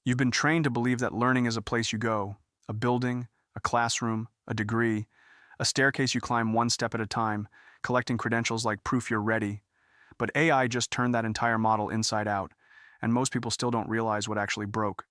You've been trained to believe that learning is a place you go, a building, a classroom, a degree, a staircase you climb one step at a time, collecting credentials like proof you're ready. But AI just turned that entire model inside out, and most people still don't realize what actually broke.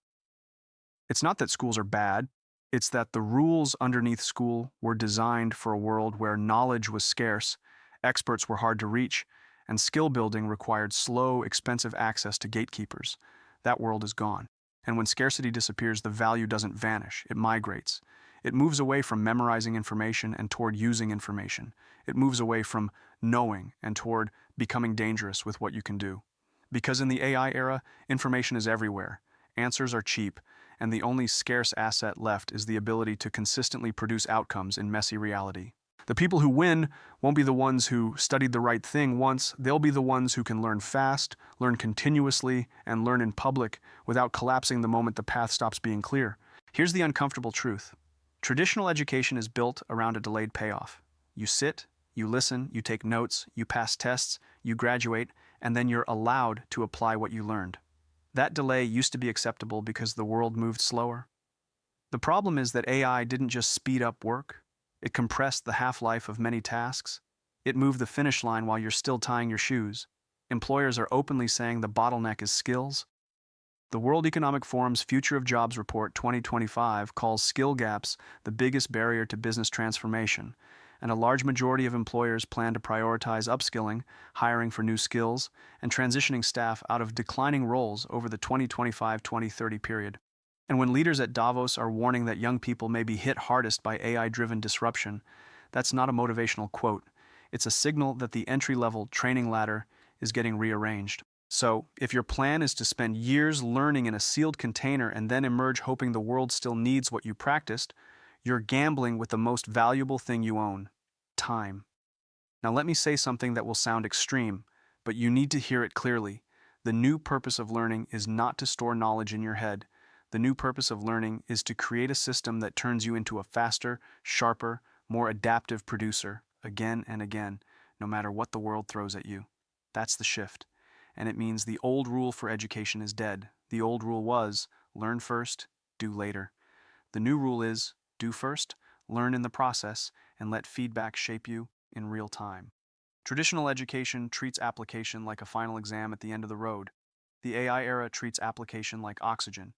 It's not that schools are bad, it's that the rules underneath school were designed for a world where knowledge was scarce, experts were hard to reach, and skill building required slow, expensive access to gatekeepers. That world is gone. And when scarcity disappears, the value doesn't vanish, it migrates. It moves away from memorizing information and toward using information. It moves away from knowing and toward becoming dangerous with what you can do. Because in the AI era, information is everywhere. Answers are cheap, and the only scarce asset left is the ability to consistently produce outcomes in messy reality. The people who win won't be the ones who studied the right thing once, they'll be the ones who can learn fast, learn continuously, and learn in public without collapsing the moment the path stops being clear. Here's the uncomfortable truth. Traditional education is built around a delayed payoff. You sit, you listen, you take notes, you pass tests, you graduate, and then you're allowed to apply what you learned. That delay used to be acceptable because the world moved slower. The problem is that AI didn't just speed up work. It compressed the half-life of many tasks. It moved the finish line while you're still tying your shoes. Employers are openly saying the bottleneck is skills. The World Economic Forum's Future of Jobs Report 2025 calls skill gaps the biggest barrier to business transformation, and a large majority of employers plan to prioritize upskilling, hiring for new skills, and transitioning staff out of declining roles over the 2025-2030 period. And when leaders at Davos are warning that young people may be hit hardest by AI-driven disruption, that's not a motivational quote. It's a signal that the entry-level training ladder is getting rearranged. So, if your plan is to spend years learning in a sealed container and then emerge hoping the world still needs what you practiced, you're gambling with the most valuable thing you own: time. Now let me say something that will sound extreme, but you need to hear it clearly. The new purpose of learning is not to store knowledge in your head. The new purpose of learning is to create a system that turns you into a faster, sharper, more adaptive producer, again and again, no matter what the world throws at you. That's the shift. And it means the old rule for education is dead. The old rule was, learn first, do later. The new rule is, do first, learn in the process, and let feedback shape you in real time. Traditional education treats application like a final exam at the end of the road. The AI era treats application like oxygen.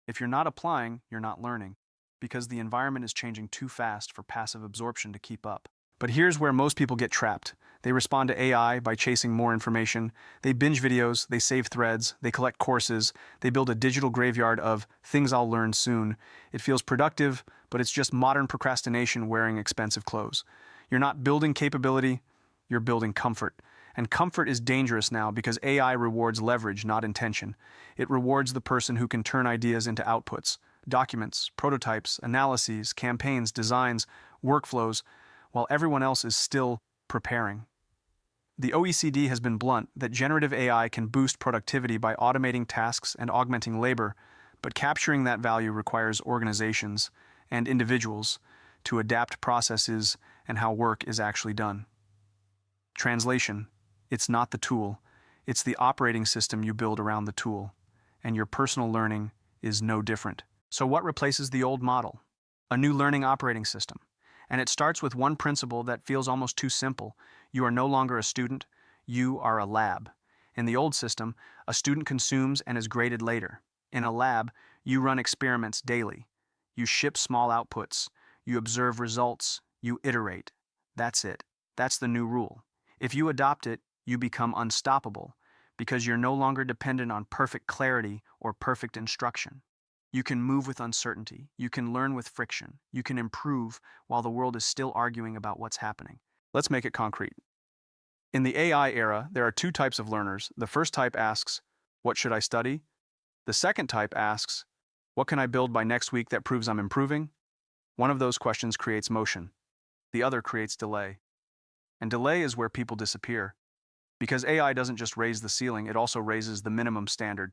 If you're not applying, you're not learning, because the environment is changing too fast for passive absorption to keep up. But here's where most people get trapped. They respond to AI by chasing more information. They binge videos, they save threads, they collect courses, they build a digital graveyard of things I'll learn soon. It feels productive, but it's just modern procrastination wearing expensive clothes. You're not building capability, you're building comfort. And comfort is dangerous now because AI rewards leverage, not intention. It rewards the person who can turn ideas into outputs, documents, prototypes, analyses, campaigns, designs, workflows, while everyone else is still preparing. The OECD has been blunt that generative AI can boost productivity by automating tasks and augmenting labor, but capturing that value requires organizations and individuals to adapt processes and how work is actually done. Translation: it's not the tool, it's the operating system you build around the tool, and your personal learning is no different. So what replaces the old model? A new learning operating system. And it starts with one principle that feels almost too simple. You are no longer a student, you are a lab. In the old system, a student consumes and is graded later. In a lab, you run experiments daily. You ship small outputs. You observe results. You iterate. That's it. That's the new rule. If you adopt it, you become unstoppable, because you're no longer dependent on perfect clarity or perfect instruction. You can move with uncertainty. You can learn with friction. You can improve while the world is still arguing about what's happening. Let's make it concrete. In the AI era, there are two types of learners. The first type asks, what should I study? The second type asks, what can I build by next week that proves I'm improving? One of those questions creates motion. The other creates delay. And delay is where people disappear. Because AI doesn't just raise the ceiling, it also raises the minimum standard.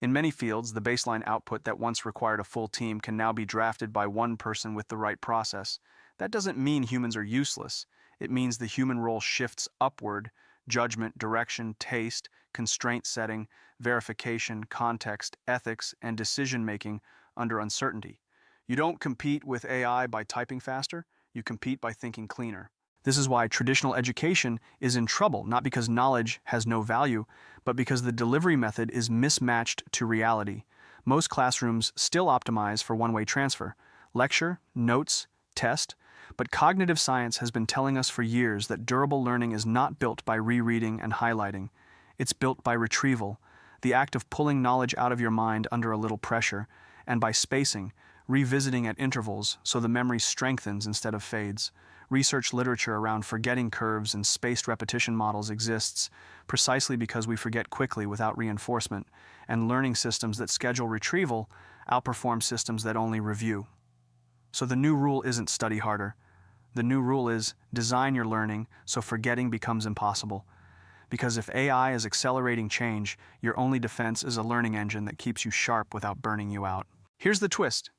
In many fields, the baseline output that once required a full team can now be drafted by one person with the right process. That doesn't mean humans are useless. It means the human role shifts upward. Judgment, direction, taste, constraint setting, verification, context, ethics, and decision-making under uncertainty. You don't compete with AI by typing faster, you compete by thinking cleaner. This is why traditional education is in trouble, not because knowledge has no value, but because the delivery method is mismatched to reality. Most classrooms still optimize for one-way transfer: lecture, notes, test, but cognitive science has been telling us for years that durable learning is not built by rereading and highlighting. It's built by retrieval, the act of pulling knowledge out of your mind under a little pressure, and by spacing, revisiting at intervals so the memory strengthens instead of fades. Research literature around forgetting curves and spaced repetition models exists precisely because we forget quickly without reinforcement, and learning systems that schedule retrieval outperform systems that only review. So the new rule isn't study harder. The new rule is design your learning so forgetting becomes impossible. Because if AI is accelerating change, your only defense is a learning engine that keeps you sharp without burning you out. Here's the twist.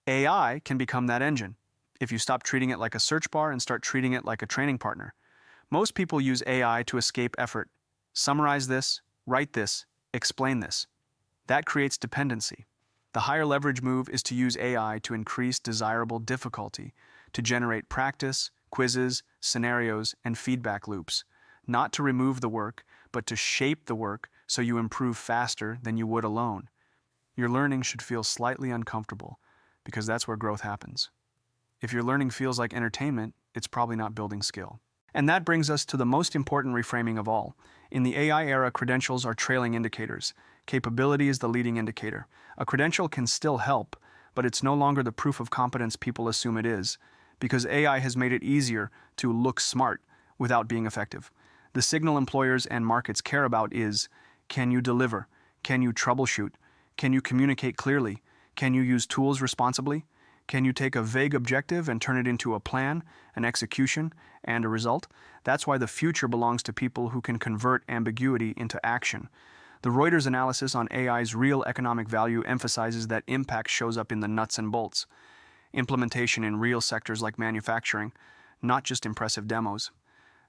AI can become that engine if you stop treating it like a search bar and start treating it like a training partner. Most people use AI to escape effort. Summarize this, write this, explain this. That creates dependency. The higher leverage move is to use AI to increase desirable difficulty, to generate practice, quizzes, scenarios, and feedback loops. Not to remove the work, but to shape the work so you improve faster than you would alone. Your learning should feel slightly uncomfortable, because that's where growth happens. If your learning feels like entertainment, it's probably not building skill. And that brings us to the most important reframing of all. In the AI era, credentials are trailing indicators. Capability is the leading indicator. A credential can still help, but it's no longer the proof of competence people assume it is, because AI has made it easier to look smart without being effective. The signal employers and markets care about is, can you deliver? Can you troubleshoot? Can you communicate clearly? Can you use tools responsibly? Can you take a vague objective and turn it into a plan, an execution, and a result? That's why the future belongs to people who can convert ambiguity into action. The Reuters analysis on AI's real economic value emphasizes that impact shows up in the nuts and bolts. Implementation in real sectors like manufacturing, not just impressive demos.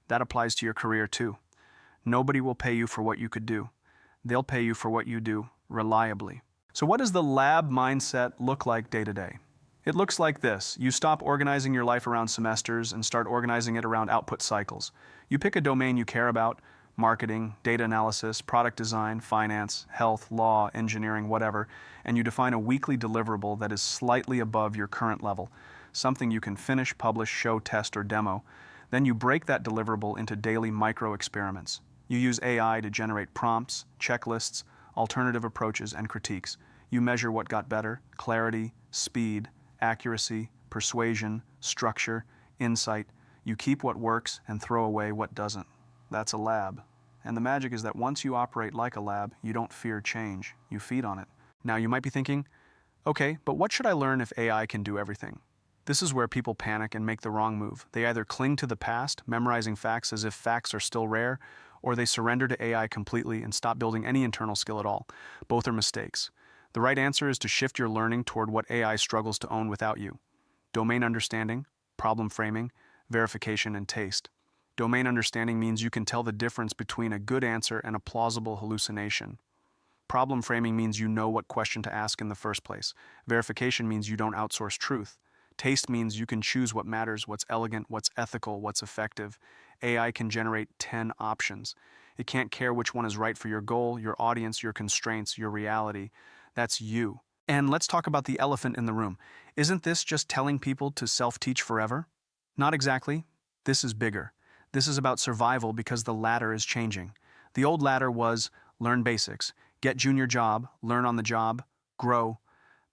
That applies to your career too. Nobody will pay you for what you could do. They'll pay you for what you do reliably. So what does the lab mindset look like day to day? It looks like this. You stop organizing your life around semesters and start organizing it around output cycles. You pick a domain you care about: marketing, data analysis, product design, finance, health, law, engineering, whatever, and you define a weekly deliverable that is slightly above your current level, something you can finish, publish, show, test, or demo. Then you break that deliverable into daily micro-experiments. You use AI to generate prompts, checklists, alternative approaches, and critiques. You measure what got better: clarity, speed, accuracy, persuasion, structure, insight. You keep what works and throw away what doesn't. That's a lab. And the magic is that once you operate like a lab, you don't fear change. You feed on it. Now you might be thinking, okay, but what should I learn if AI can do everything? This is where people panic and make the wrong move. They either cling to the past, memorizing facts as if facts are still rare, or they surrender to AI completely and stop building any internal skill at all. Both are mistakes. The right answer is to shift your learning toward what AI struggles to own without you: domain understanding, problem framing, verification, and taste. Domain understanding means you can tell the difference between a good answer and a plausible hallucination. Problem framing means you know what question to ask in the first place. Verification means you don't outsource truth. Taste means you can choose what matters, what's elegant, what's ethical, what's effective. AI can generate 10 options. It can't care which one is right for your goal, your audience, your constraints, your reality. That's you. And let's talk about the elephant in the room. Isn't this just telling people to self-teach forever? Not exactly. This is bigger. This is about survival because the ladder is changing. The old ladder was learn basics, get junior job, learn on the job, grow.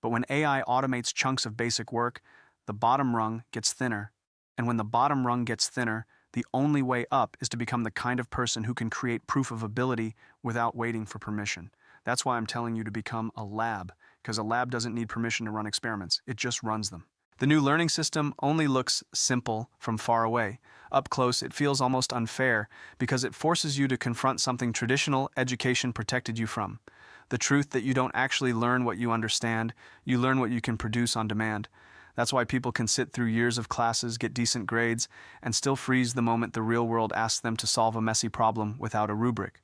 But when AI automates chunks of basic work, the bottom rung gets thinner. And when the bottom rung gets thinner, the only way up is to become the kind of person who can create proof of ability without waiting for permission. That's why I'm telling you to become a lab, because a lab doesn't need permission to run experiments. It just runs them. The new learning system only looks simple from far away. Up close, it feels almost unfair because it forces you to confront something traditional education protected you from. The truth that you don't actually learn what you understand, you learn what you can produce on demand. That's why people can sit through years of classes, get decent grades, and still freeze the moment the real world asks them to solve a messy problem without a rubric.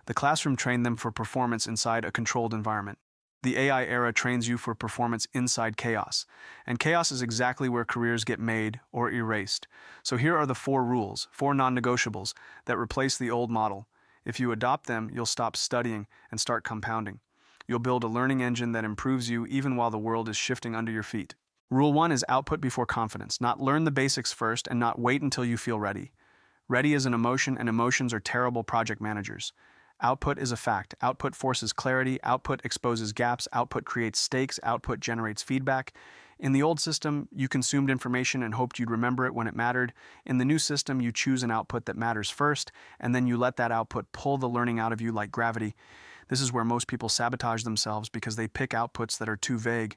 The classroom trained them for performance inside a controlled environment. The AI era trains you for performance inside chaos. And chaos is exactly where careers get made or erased. So here are the 4 rules, 4 non-negotiables, that replace the old model. If you adopt them, you'll stop studying and start compounding. You'll build a learning engine that improves you even while the world is shifting under your feet. Rule 1 is output before confidence. Not learn the basics first and not wait until you feel ready. Ready is an emotion, and emotions are terrible project managers. Output is a fact. Output forces clarity. Output exposes gaps. Output creates stakes. Output generates feedback. In the old system, you consumed information and hoped you'd remember it when it mattered. In the new system, you choose an output that matters first, and then you let that output pull the learning out of you like gravity. This is where most people sabotage themselves because they pick outputs that are too vague.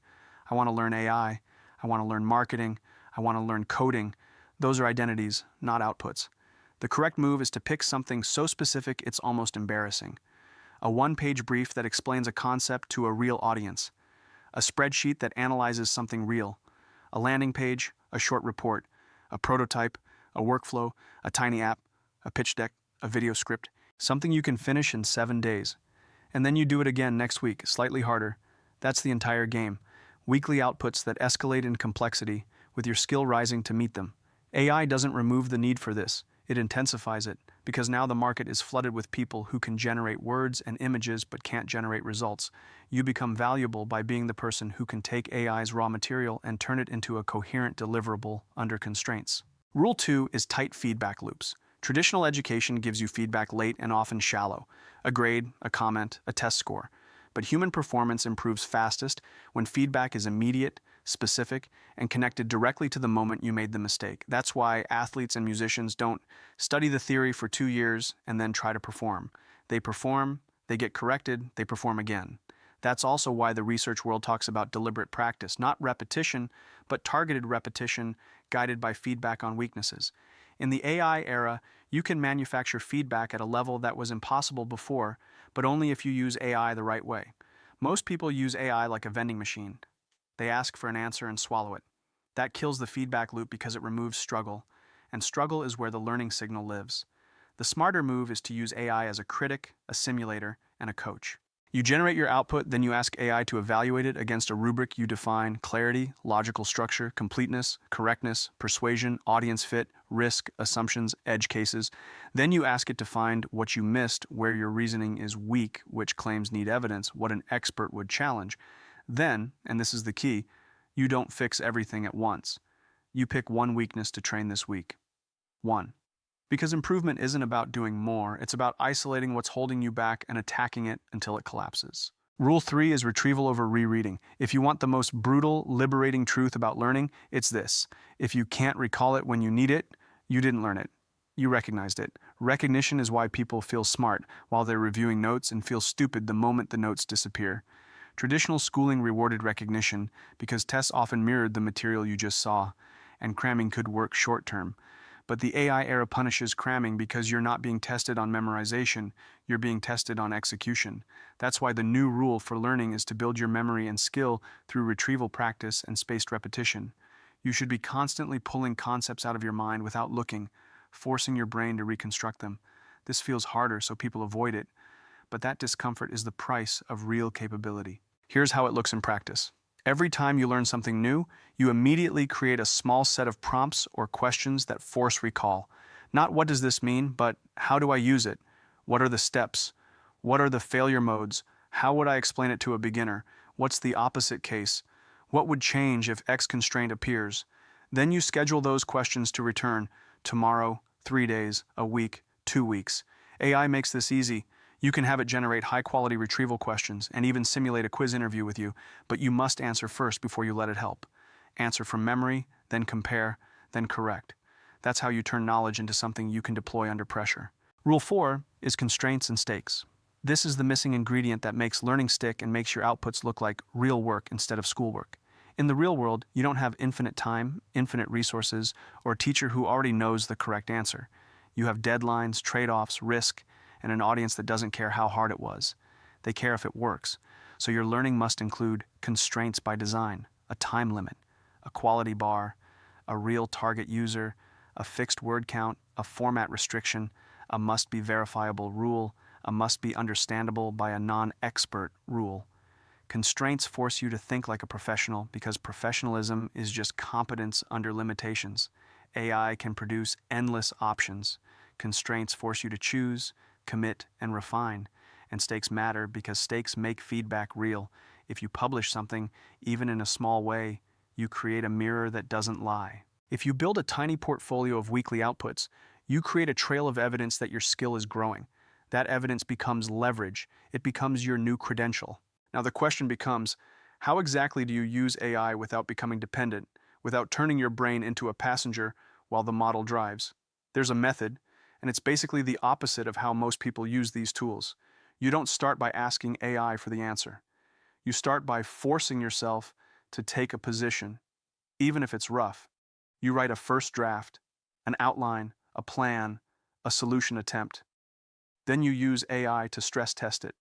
I want to learn AI. I want to learn marketing. I want to learn coding. Those are identities, not outputs. The correct move is to pick something so specific it's almost embarrassing. A 1-page brief that explains a concept to a real audience. A spreadsheet that analyzes something real. A landing page, a short report, a prototype, a workflow, a tiny app, a pitch deck, a video script. Something you can finish in 7 days. And then you do it again next week, slightly harder. That's the entire game. Weekly outputs that escalate in complexity, with your skill rising to meet them. AI doesn't remove the need for this. It intensifies it, because now the market is flooded with people who can generate words and images but can't generate results. You become valuable by being the person who can take AI's raw material and turn it into a coherent deliverable under constraints. Rule 2 is tight feedback loops. Traditional education gives you feedback late and often shallow. A grade, a comment, a test score. But human performance improves fastest when feedback is immediate, specific, and connected directly to the moment you made the mistake. That's why athletes and musicians don't study the theory for 2 years and then try to perform. They perform, they get corrected, they perform again. That's also why the research world talks about deliberate practice, not repetition, but targeted repetition guided by feedback on weaknesses. In the AI era, you can manufacture feedback at a level that was impossible before, but only if you use AI the right way. Most people use AI like a vending machine. They ask for an answer and swallow it. That kills the feedback loop because it removes struggle, and struggle is where the learning signal lives. The smarter move is to use AI as a critic, a simulator, and a coach. You generate your output, then you ask AI to evaluate it against a rubric you define: clarity, logical structure, completeness, correctness, persuasion, audience fit, risk, assumptions, edge cases. Then you ask it to find what you missed, where your reasoning is weak, which claims need evidence, what an expert would challenge. Then, and this is the key, you don't fix everything at once. You pick one weakness to train this week. 1. Because improvement isn't about doing more, it's about isolating what's holding you back and attacking it until it collapses. Rule 3 is retrieval over rereading. If you want the most brutal, liberating truth about learning, it's this: if you can't recall it when you need it, you didn't learn it. You recognized it. Recognition is why people feel smart while they're reviewing notes and feel stupid the moment the notes disappear. Traditional schooling rewarded recognition because tests often mirrored the material you just saw, and cramming could work short-term. But the AI era punishes cramming because you're not being tested on memorization, you're being tested on execution. That's why the new rule for learning is to build your memory and skill through retrieval practice and spaced repetition. You should be constantly pulling concepts out of your mind without looking, forcing your brain to reconstruct them. This feels harder, so people avoid it, but that discomfort is the price of real capability. Here's how it looks in practice. Every time you learn something new, you immediately create a small set of prompts or questions that force recall. Not what does this mean, but how do I use it? What are the steps? What are the failure modes? How would I explain it to a beginner? What's the opposite case? What would change if X constraint appears? Then you schedule those questions to return tomorrow, 3 days, a week, 2 weeks. AI makes this easy. You can have it generate high-quality retrieval questions and even simulate a quiz interview with you, but you must answer first before you let it help. Answer from memory, then compare, then correct. That's how you turn knowledge into something you can deploy under pressure. Rule 4 is constraints and stakes. This is the missing ingredient that makes learning stick and makes your outputs look like real work instead of schoolwork. In the real world, you don't have infinite time, infinite resources, or a teacher who already knows the correct answer. You have deadlines, trade-offs, risk, and an audience that doesn't care how hard it was. They care if it works. So your learning must include constraints by design, a time limit, a quality bar, a real target user, a fixed word count, a format restriction, a must-be verifiable rule, a must-be understandable by a non-expert rule. Constraints force you to think like a professional because professionalism is just competence under limitations. AI can produce endless options. Constraints force you to choose, commit, and refine. And stakes matter because stakes make feedback real. If you publish something, even in a small way, you create a mirror that doesn't lie. If you build a tiny portfolio of weekly outputs, you create a trail of evidence that your skill is growing. That evidence becomes leverage. It becomes your new credential. Now the question becomes, how exactly do you use AI without becoming dependent, without turning your brain into a passenger while the model drives? There's a method, and it's basically the opposite of how most people use these tools. You don't start by asking AI for the answer. You start by forcing yourself to take a position, even if it's rough. You write a first draft, an outline, a plan, a solution attempt. Then you use AI to stress test it.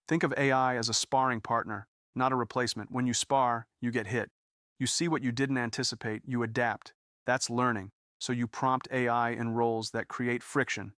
Think of AI as a sparring partner, not a replacement. When you spar, you get hit. You see what you didn't anticipate, you adapt. That's learning. So you prompt AI in roles that create friction.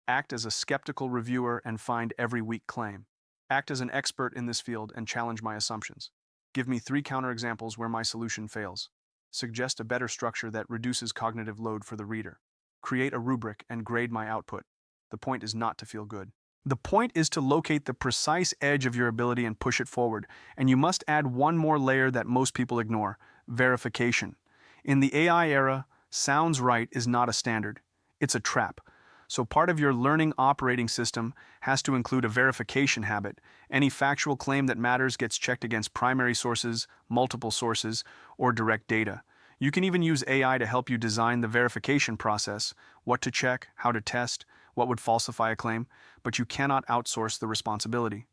Act as a skeptical reviewer and find every weak claim. Act as an expert in this field and challenge my assumptions. Give me 3 counterexamples where my solution fails. Suggest a better structure that reduces cognitive load for the reader. Create a rubric and grade my output. The point is not to feel good. The point is to locate the precise edge of your ability and push it forward. And you must add one more layer that most people ignore: verification. In the AI era, sounds right is not a standard. It's a trap. So part of your learning operating system has to include a verification habit. Any factual claim that matters gets checked against primary sources, multiple sources, or direct data. You can even use AI to help you design the verification process, what to check, how to test, what would falsify a claim, but you cannot outsource the responsibility.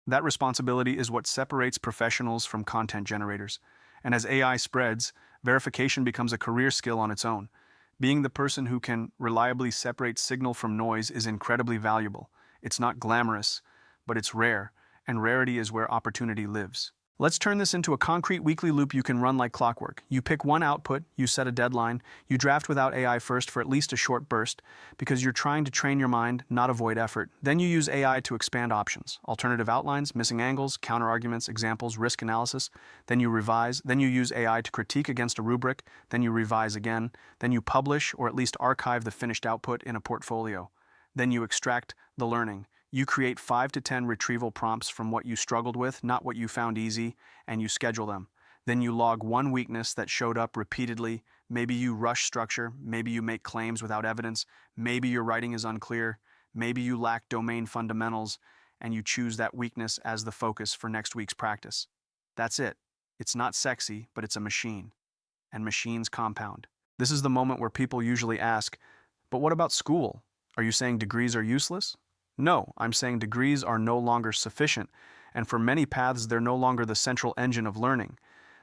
That responsibility is what separates professionals from content generators. And as AI spreads, verification becomes a career skill on its own. Being the person who can reliably separate signal from noise is incredibly valuable. It's not glamorous, but it's rare, and rarity is where opportunity lives. Let's turn this into a concrete weekly loop you can run like clockwork. You pick one output, you set a deadline, you draft without AI first for at least a short burst, because you're trying to train your mind, not avoid effort. Then you use AI to expand options, alternative outlines, missing angles, counterarguments, examples, risk analysis. Then you revise, then you use AI to critique against a rubric, then you revise again, then you publish or at least archive the finished output in a portfolio. Then you extract the learning. You create 5 to 10 retrieval prompts from what you struggled with, not what you found easy, and you schedule them. Then you log one weakness that showed up repeatedly. Maybe you rush structure, maybe you make claims without evidence, maybe your writing is unclear, maybe you lack domain fundamentals, and you choose that weakness as the focus for next week's practice. That's it. It's not sexy, but it's a machine. And machines compound. This is the moment where people usually ask, but what about school? Are you saying degrees are useless? No, I'm saying degrees are no longer sufficient, and for many paths they're no longer the central engine of learning.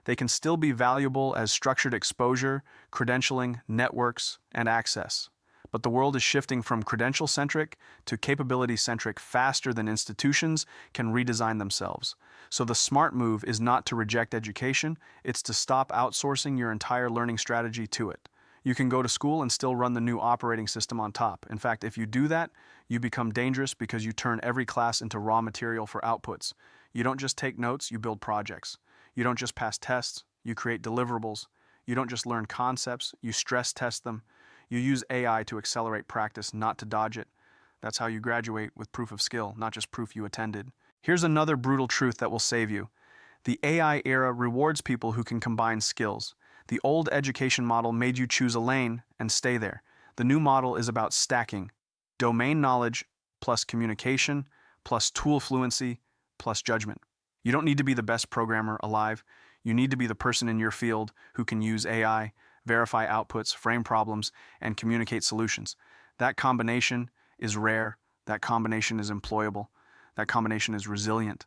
They can still be valuable as structured exposure, credentialing, networks, and access. But the world is shifting from credential-centric to capability-centric faster than institutions can redesign themselves. So the smart move is not to reject education, it's to stop outsourcing your entire learning strategy to it. You can go to school and still run the new operating system on top. In fact, if you do that, you become dangerous because you turn every class into raw material for outputs. You don't just take notes, you build projects. You don't just pass tests, you create deliverables. You don't just learn concepts, you stress test them. You use AI to accelerate practice, not to dodge it. That's how you graduate with proof of skill, not just proof you attended. Here's another brutal truth that will save you. The AI era rewards people who can combine skills. The old education model made you choose a lane and stay there. The new model is about stacking. Domain knowledge plus communication plus tool fluency plus judgment. You don't need to be the best programmer alive. You need to be the person in your field who can use AI, verify outputs, frame problems, and communicate solutions. That combination is rare. That combination is employable. That combination is resilient.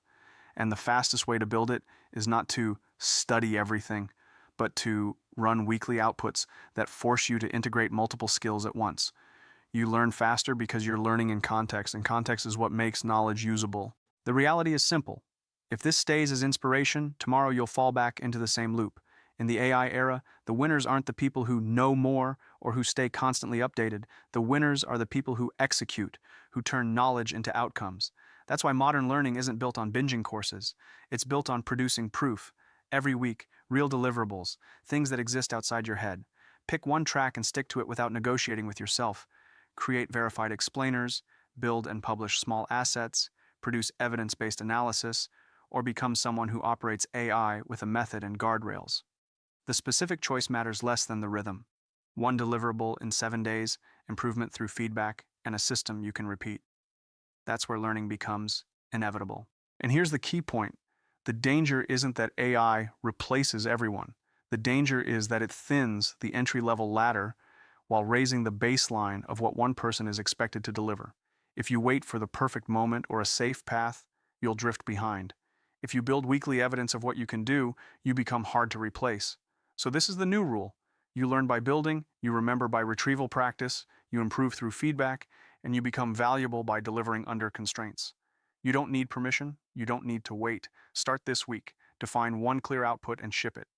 And the fastest way to build it is not to study everything, but to run weekly outputs that force you to integrate multiple skills at once. You learn faster because you're learning in context, and context is what makes knowledge usable. The reality is simple. If this stays as inspiration, tomorrow you'll fall back into the same loop. In the AI era, the winners aren't the people who know more or who stay constantly updated. The winners are the people who execute, who turn knowledge into outcomes. That's why modern learning isn't built on binging courses. It's built on producing proof. Every week, real deliverables, things that exist outside your head. Pick one track and stick to it without negotiating with yourself. Create verified explainers, build and publish small assets, produce evidence-based analysis, or become someone who operates AI with a method and guardrails. The specific choice matters less than the rhythm. One deliverable in 7 days, improvement through feedback, and a system you can repeat. That's where learning becomes inevitable. And here's the key point. The danger isn't that AI replaces everyone. The danger is that it thins the entry-level ladder while raising the baseline of what one person is expected to deliver. If you wait for the perfect moment or a safe path, you'll drift behind. If you build weekly evidence of what you can do, you become hard to replace. So this is the new rule. You learn by building, you remember by retrieval practice, you improve through feedback, and you become valuable by delivering under constraints. You don't need permission, you don't need to wait. Start this week. Define one clear output and ship it.